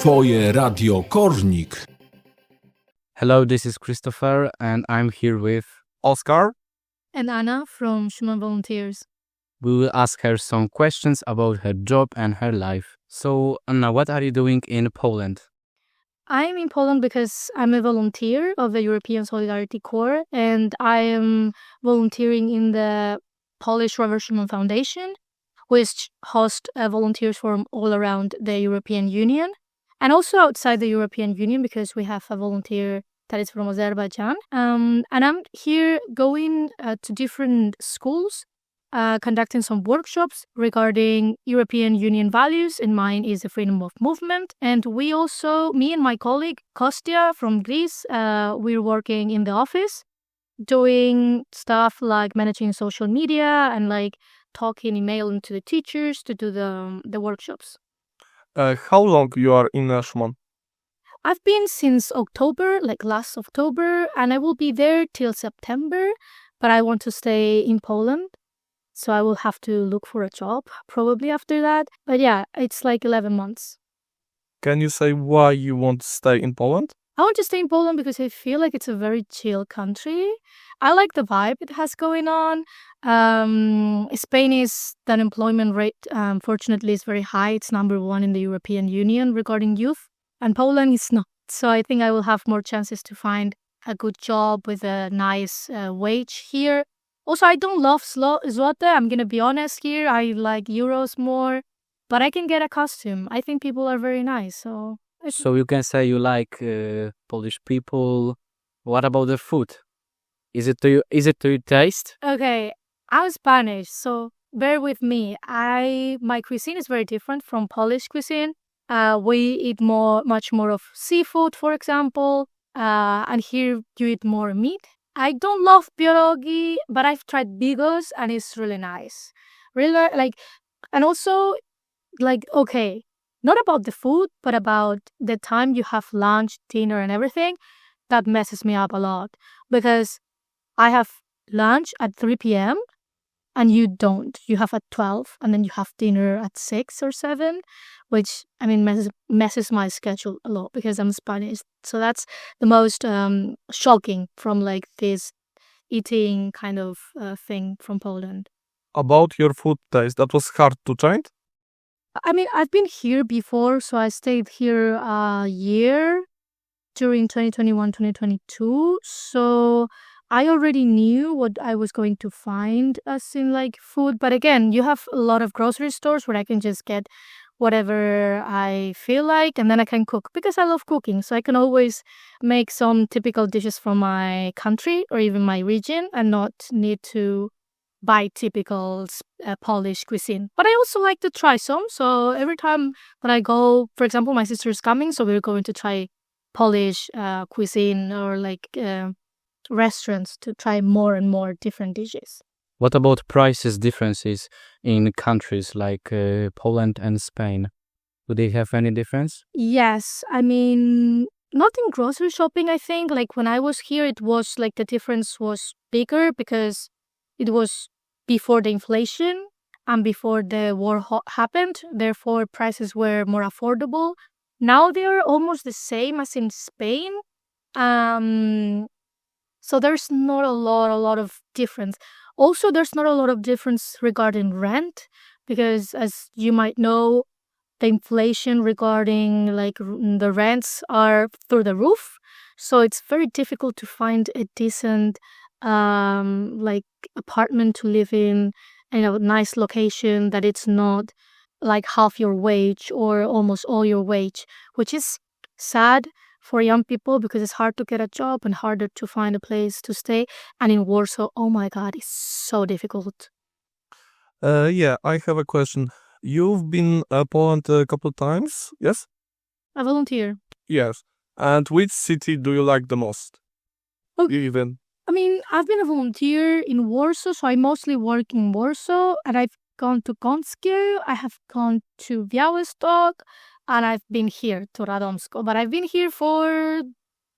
Twoje Radio Kornik. Hello, this is Christopher, and I'm here with Oskar. And Anna from Schumann Volunteers. We will ask her some questions about her job and her life. So, Anna, what are you doing in Poland? I'm in Poland because I'm a volunteer of the European Solidarity Corps, and I am volunteering in the Polish Robert Schuman Foundation, which hosts volunteers from all around the European Union, and also outside the European Union because we have a volunteer that is from Azerbaijan. And I'm here going to different schools, conducting some workshops regarding European Union values, and mine is the freedom of movement. And we also, me and my colleague Kostya from Greece, we're working in the office, doing stuff like managing social media and like talking, emailing to the teachers to do the workshops. How long you are in Schumann? I've been since October, like last October, and I will be there till September, but I want to stay in Poland. So I will have to look for a job probably after that. But yeah, it's like 11 months. Can you say why you want to stay in Poland? I want to stay in Poland because I feel like it's a very chill country. I like the vibe it has going on. Spain's unemployment rate, fortunately, is very high. It's number 1 in the European Union regarding youth. And Poland is not. So I think I will have more chances to find a good job with a nice wage here. Also, I don't love zloty. I'm going to be honest here. I like euros more. But I can get accustomed. I think people are very nice. So you can say you like Polish people. What about the food? Is it to your taste? Okay, I'm Spanish, so bear with me. My cuisine is very different from Polish cuisine. We eat much more of seafood, for example, and here you eat more meat. I don't love pierogi, but I've tried bigos, and it's really nice. Really, and also, okay, not about the food, but about the time you have lunch, dinner, and everything. That messes me up a lot because I have lunch at 3 p.m. and you don't. You have at 12 and then you have dinner at 6 or 7, which, messes my schedule a lot because I'm Spanish. So that's the most shocking from this eating kind of thing from Poland. About your food taste, that was hard to change? I've been here before, so I stayed here a year during 2021-2022. So I already knew what I was going to find as in food. But again, you have a lot of grocery stores where I can just get whatever I feel like, and then I can cook because I love cooking. So I can always make some typical dishes from my country or even my region and not need to buy typical Polish cuisine. But I also like to try some. So every time when I go, for example, my sister is coming, so we're going to try Polish cuisine or restaurants to try more and more different dishes. What about prices differences in countries like Poland and Spain? Do they have any difference? Yes, not in grocery shopping, I think. When I was here, it was the difference was bigger because it was before the inflation and before the war happened. Therefore, prices were more affordable. Now they are almost the same as in Spain. So there's not a lot of difference. Also, there's not a lot of difference regarding rent because, as you might know, the inflation regarding the rents are through the roof. So it's very difficult to find a decent apartment to live in a nice location that it's not half your wage or almost all your wage, which is sad for young people because it's hard to get a job and harder to find a place to stay. And in Warsaw, oh my God, it's so difficult. Yeah, I have a question. You've been Poland a couple of times, yes? A volunteer. Yes. And which city do you like the most? Even. I've been a volunteer in Warsaw, so I mostly work in Warsaw, and I've gone to Kąckie, I have gone to Białystok, and I've been here to Radomsko. But I've been here for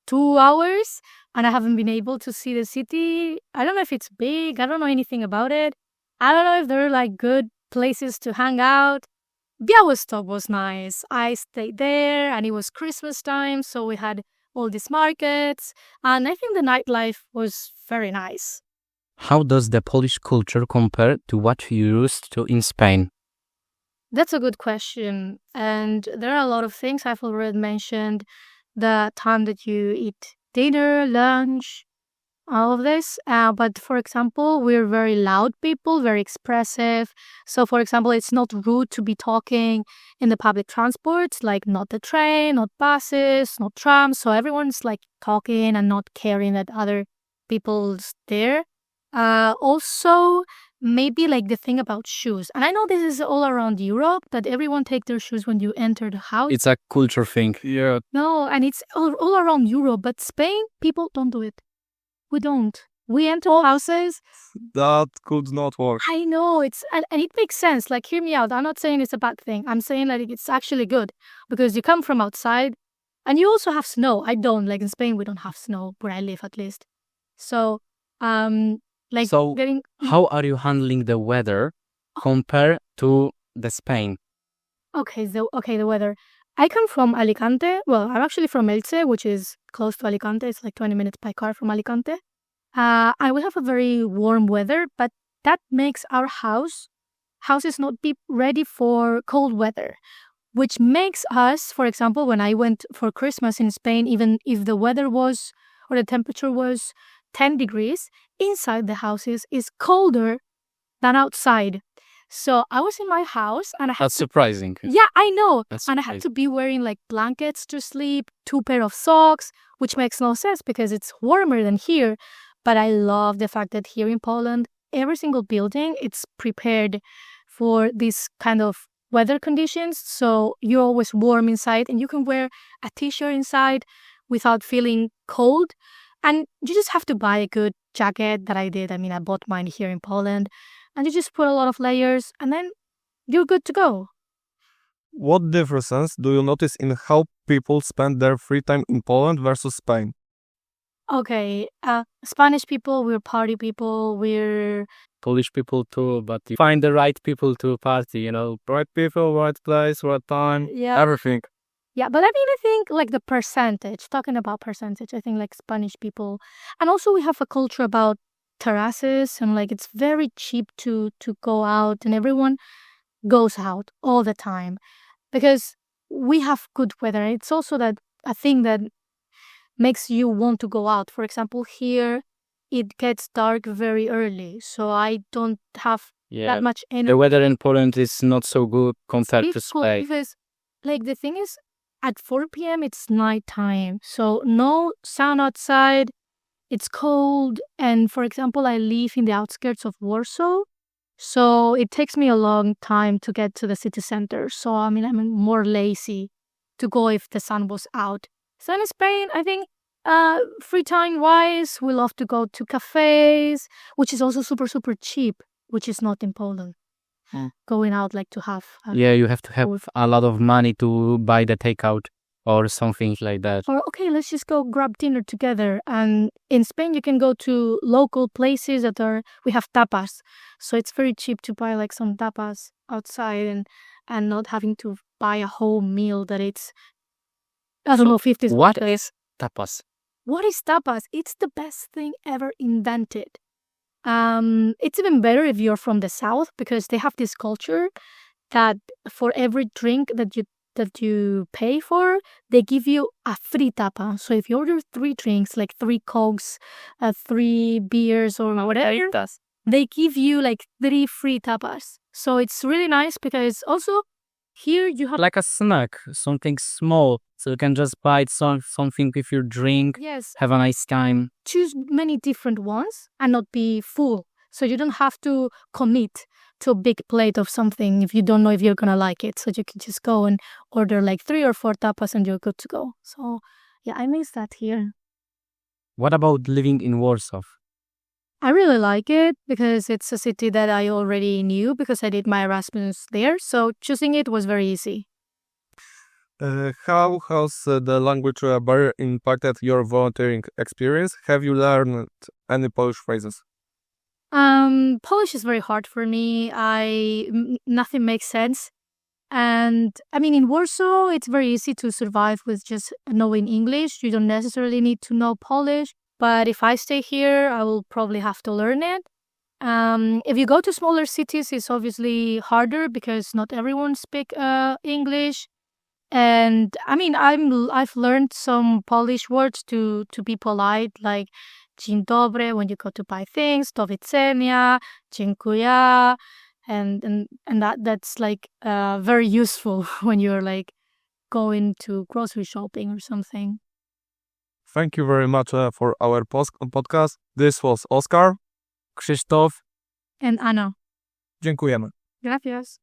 2 hours, and I haven't been able to see the city. I don't know if it's big. I don't know anything about it. I don't know if there are good places to hang out. Białystok was nice. I stayed there and it was Christmas time, so we had all these markets, and I think the nightlife was very nice. How does the Polish culture compare to what you used to in Spain? That's a good question. And there are a lot of things I've already mentioned. The time that you eat dinner, lunch, all of this. But for example, we're very loud people, very expressive. So for example, it's not rude to be talking in the public transports, like not the train, not buses, not trams. So everyone's like talking and not caring that other people's there. Also, maybe like the thing about shoes. And I know this is all around Europe, that everyone take their shoes when you enter the house. It's a culture thing. Yeah, No, and it's all around Europe. But Spain, people don't do it. We don't. We enter houses. that could not work. I know and it makes sense. Like, hear me out. I'm not saying it's a bad thing. I'm saying that it's actually good because you come from outside, and you also have snow. I don't. Like in Spain, we don't have snow where I live, at least. So, like So, getting. How are you handling the weather compared to the Spain? Okay, the weather. I come from Alicante. Well, I'm actually from Elche, which is close to Alicante. It's like 20 minutes by car from Alicante. And we have a very warm weather, but that makes our houses not be ready for cold weather, which makes us, for example, when I went for Christmas in Spain, even if the weather was or the temperature was 10 degrees, inside the houses is colder than outside. So I was in my house and I had That's surprising. yeah, I know. That's And I had surprising. to be wearing like blankets to sleep, 2 pair of socks, which makes no sense because it's warmer than here. But I love the fact that here in Poland, every single building, it's prepared for these kind of weather conditions. So you're always warm inside and you can wear a t-shirt inside without feeling cold. And you just have to buy a good jacket that I did. I mean, I bought mine here in Poland. And you just put a lot of layers and then you're good to go. What differences do you notice in how people spend their free time in Poland versus Spain? Okay, Spanish people, we're party people, we're... Polish people too, but you find the right people to party, you know. Right people, right place, right time, Yeah. everything. Yeah, but I really think like the percentage, talking about percentage, I think like Spanish people. And also we have a culture about terraces and like it's very cheap to go out and everyone goes out all the time because we have good weather. It's also that a thing that makes you want to go out. For example, here it gets dark very early, so I don't have Yeah. that much energy. The weather in Poland is not so good compared to It's cool Spain. because like the thing is at 4 p.m. it's nighttime, so no sun outside. It's cold, and for example, I live in the outskirts of Warsaw, so it takes me a long time to get to the city center. So I mean, I'm more lazy to go if the sun was out. So in Spain, I think free time wise, we love to go to cafes, which is also super super cheap, which is not in Poland. Going out like to have Yeah, you have to have with- a lot of money to buy the takeout or something like that. Or okay, let's just go grab dinner together. And in Spain, you can go to local places we have tapas, so it's very cheap to buy like some tapas outside and not having to buy a whole meal that it's I don't know 50. What is tapas? What is tapas? It's the best thing ever invented. It's even better if you're from the south because they have this culture that for every drink that you pay for, they give you a free tapa. So if you order 3 drinks, like 3 Cokes, 3 beers or whatever, they give you like 3 free tapas. So it's really nice because also here you have Like a snack, something small, so you can just buy something with your drink, yes, have a nice time. choose many different ones and not be full. So you don't have to commit to a big plate of something if you don't know if you're gonna like it. So you can just go and order like 3 or 4 tapas and you're good to go. So yeah, I miss that here. What about living in Warsaw? I really like it because it's a city that I already knew because I did my Erasmus there. So choosing it was very easy. How has the language barrier impacted your volunteering experience? Have you learned any Polish phrases? Polish is very hard for me. Nothing makes sense. And I mean, in Warsaw, it's very easy to survive with just knowing English. You don't necessarily need to know Polish. But if I stay here, I will probably have to learn it. If you go to smaller cities, it's obviously harder because not everyone speaks English. And I mean, I've learned some Polish words to be polite, like dzień dobry when you go to buy things, do widzenia, dziękuję, and that's like very useful when you're like going to grocery shopping or something. Thank you very much for our podcast. This was Oskar. Krzysztof. And Anna. Dziękujemy. Gracias.